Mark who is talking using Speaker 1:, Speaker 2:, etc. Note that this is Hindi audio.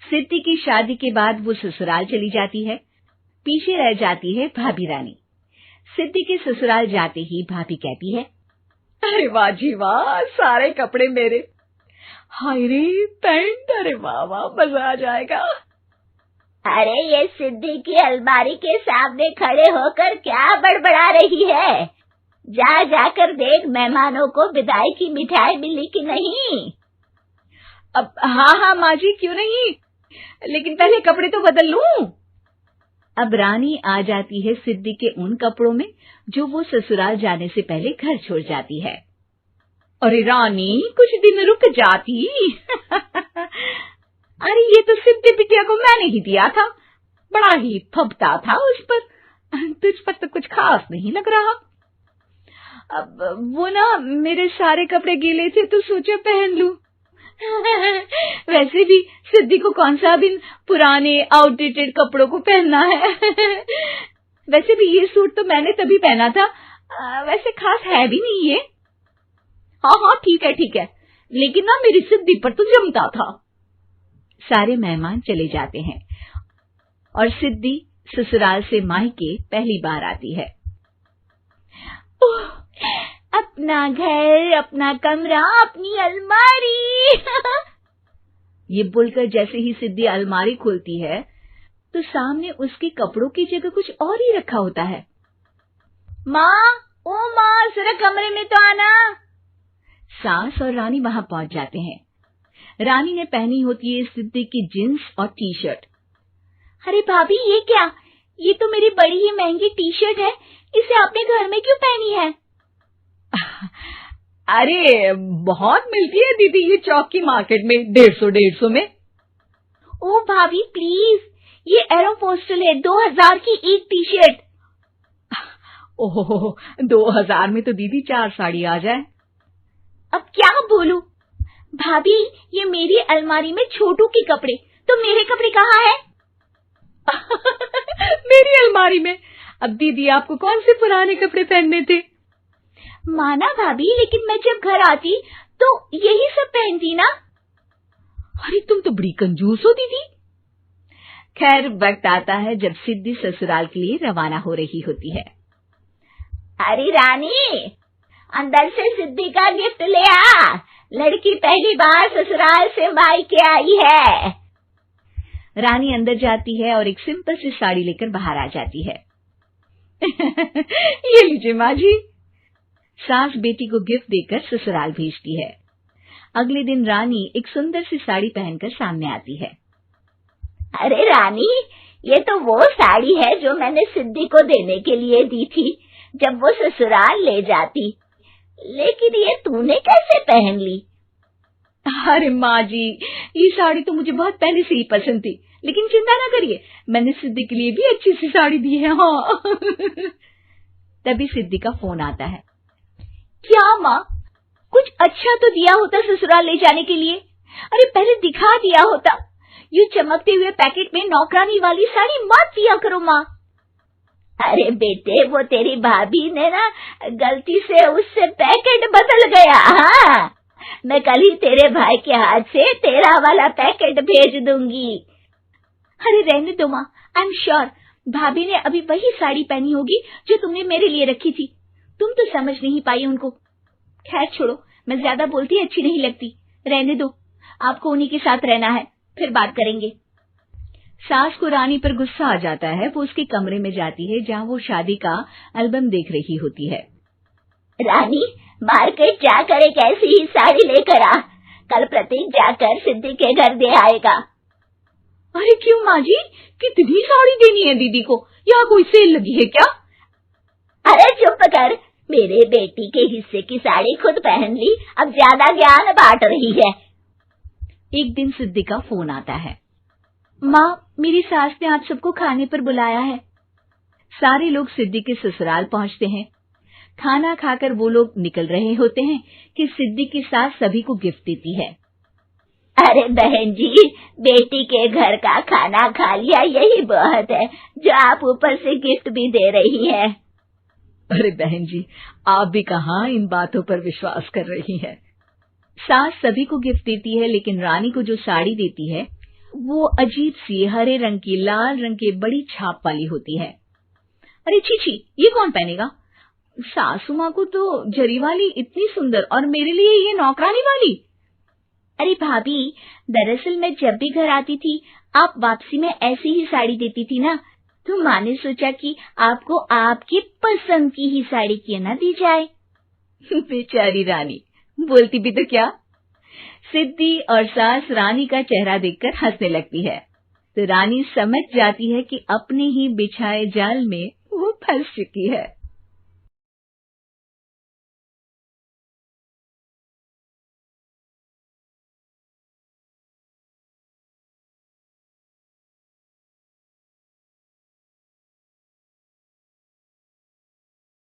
Speaker 1: सिद्धि की शादी के बाद वो ससुराल चली जाती है। पीछे रह जाती है भाभी रानी। सिद्धि के ससुराल जाते ही भाभी कहती है,
Speaker 2: अरे वाह जी वाह, सारे कपड़े मेरे। हाय रे पैंट, अरे वाह वाह, मजा आ जाएगा।
Speaker 3: अरे ये सिद्धि की अलमारी के सामने खड़े होकर क्या बड़बड़ा रही है? जाकर देख मेहमानों को विदाई की मिठाई मिली कि नहीं।
Speaker 2: अब हाँ माँ जी, क्यों नहीं, लेकिन पहले कपड़े तो बदल लूं।
Speaker 1: अब रानी आ जाती है सिद्धि के उन कपड़ों में जो वो ससुराल जाने से पहले घर छोड़ जाती है।
Speaker 2: अरे रानी, कुछ दिन रुक जाती। अरे ये तो सिद्धि बिटिया को मैंने ही दिया था, बड़ा ही फबता था उस पर, तुझ पर तो कुछ खास नहीं लग रहा। अब वो ना मेरे सारे कपड़े गीले थे तो सोचा पहन लूं। वैसे भी सिद्धि को कौन सा भी पुराने आउटडेटेड कपड़ों को पहनना है। वैसे भी ये सूट तो मैंने तभी पहना था, वैसे खास है भी नहीं ये। हाँ ठीक है, लेकिन ना मेरी सिद्धि पर तो जमता था।
Speaker 1: सारे मेहमान चले जाते हैं और सिद्धि ससुराल से मायके पहली बार आती है।
Speaker 3: अपना घर, अपना कमरा, अपनी अलमारी।
Speaker 1: ये बोलकर जैसे ही सिद्धि अलमारी खोलती है तो सामने उसके कपड़ों की जगह कुछ और ही रखा होता है।
Speaker 3: माँ, जरा कमरे में तो आना।
Speaker 1: सास और रानी वहां पहुंच जाते हैं। रानी ने पहनी होती है सिद्धि की जींस और टी शर्ट।
Speaker 3: अरे भाभी, ये क्या? ये तो मेरी बड़ी ही महंगी टी शर्ट है, इसे आपने घर में क्यों पहनी है?
Speaker 2: अरे बहुत मिलती है दीदी ये चौक की मार्केट में, 150 में।
Speaker 3: ओ भाभी प्लीज, ये एरोपोस्टल है, 2000 की एक टी शर्ट।
Speaker 2: ओहो, 2000 में तो दीदी 4 साड़ी आ जाए।
Speaker 3: अब क्या बोलूं? भाभी, ये मेरी अलमारी में छोटू के कपड़े, तो मेरे कपड़े कहाँ हैं?
Speaker 2: मेरी अलमारी में? अब दीदी आपको कौन से पुराने कपड़े पहनने थे?
Speaker 3: माना भाभी, लेकिन मैं जब घर आती तो यही सब पहनती ना।
Speaker 2: अरे तुम तो बड़ी कंजूस हो दीदी।
Speaker 1: खैर वक्त आता है जब सिद्धि ससुराल के लिए रवाना हो रही होती है।
Speaker 3: अरे रानी, अंदर से सिद्धि का गिफ्ट ले आ, लड़की पहली बार ससुराल से मायके आई है।
Speaker 1: रानी अंदर जाती है और एक सिंपल सी साड़ी लेकर बाहर आ जाती है।
Speaker 2: ये लीजिए माँ जी।
Speaker 1: सास बेटी को गिफ्ट देकर ससुराल भेजती है। अगले दिन रानी एक सुंदर सी साड़ी पहनकर सामने आती है।
Speaker 3: अरे रानी, ये तो वो साड़ी है जो मैंने सिद्धि को देने के लिए दी थी जब वो ससुराल ले जाती, लेकिन ये तूने कैसे पहन ली?
Speaker 2: अरे माँ जी, ये साड़ी तो मुझे बहुत पहले से ही पसंद थी, लेकिन चिंता ना करिए, मैंने सिद्धि के लिए भी अच्छी सी साड़ी दी है। हाँ।
Speaker 1: तभी सिद्धि का फोन आता है।
Speaker 3: क्या माँ, कुछ अच्छा तो दिया होता ससुराल ले जाने के लिए। अरे पहले दिखा दिया होता। ये चमकते हुए पैकेट में नौकरानी वाली साड़ी मत दिया करो माँ। अरे बेटे, वो तेरी भाभी ने ना गलती से उससे पैकेट बदल गया। हाँ, मैं कल ही तेरे भाई के हाथ से तेरा वाला पैकेट भेज दूंगी। अरे रहने दो माँ, आई एम श्योर भाभी ने अभी वही साड़ी पहनी होगी जो तुमने मेरे लिए रखी थी। तुम तो समझ नहीं पाई उनको। खैर छोड़ो, मैं ज्यादा बोलती अच्छी नहीं लगती, रहने दो, आपको उन्हीं के साथ रहना है, फिर बात करेंगे।
Speaker 1: सास को रानी पर गुस्सा आ जाता है। वो उसके कमरे में जाती है जहाँ वो शादी का एल्बम देख रही होती है।
Speaker 3: रानी, मार्केट जाकर एक ऐसी ही साड़ी लेकर आ, कल प्रतीक जाकर सिद्धि के घर दे आएगा।
Speaker 2: अरे क्यों माँ जी, कितनी साड़ी देनी है दीदी को? यहाँ कोई सेल लगी है क्या?
Speaker 3: अरे चुप कर, मेरे बेटी के हिस्से की साड़ी खुद पहन ली, अब ज्यादा ज्ञान बांट रही है।
Speaker 1: एक दिन सिद्धि का फोन आता है। माँ, मेरी सास ने आप सबको खाने पर बुलाया है। सारे लोग सिद्धि के ससुराल पहुंचते हैं। खाना खाकर वो लोग निकल रहे होते हैं कि सिद्धि की सास सभी को गिफ्ट देती है।
Speaker 3: अरे बहन जी, बेटी के घर का खाना खा लिया, यही बहुत है जो आप ऊपर से गिफ्ट भी दे रही है।
Speaker 2: अरे बहन जी, आप भी कहाँ इन बातों पर विश्वास कर रही हैं।
Speaker 1: सास सभी को गिफ्ट देती है, लेकिन रानी को जो साड़ी देती है वो अजीब सी हरे रंग की लाल रंग के बड़ी छाप वाली होती है। अरे छी, ये कौन पहनेगा? सासू माँ को तो जरी वाली इतनी सुंदर, और मेरे लिए ये नौकरानी वाली।
Speaker 3: अरे भाभी, दरअसल मैं जब भी घर आती थी आप वापसी में ऐसी ही साड़ी देती थी ना, तो माँ ने सोचा कि आपको आपकी पसंद की ही साड़ी क्यों ना दी जाए।
Speaker 1: बेचारी रानी, बोलती भी तो क्या। सिद्धि और सास रानी का चेहरा देखकर हंसने लगती है, तो रानी समझ जाती है कि अपने ही बिछाए जाल में वो फंस चुकी है।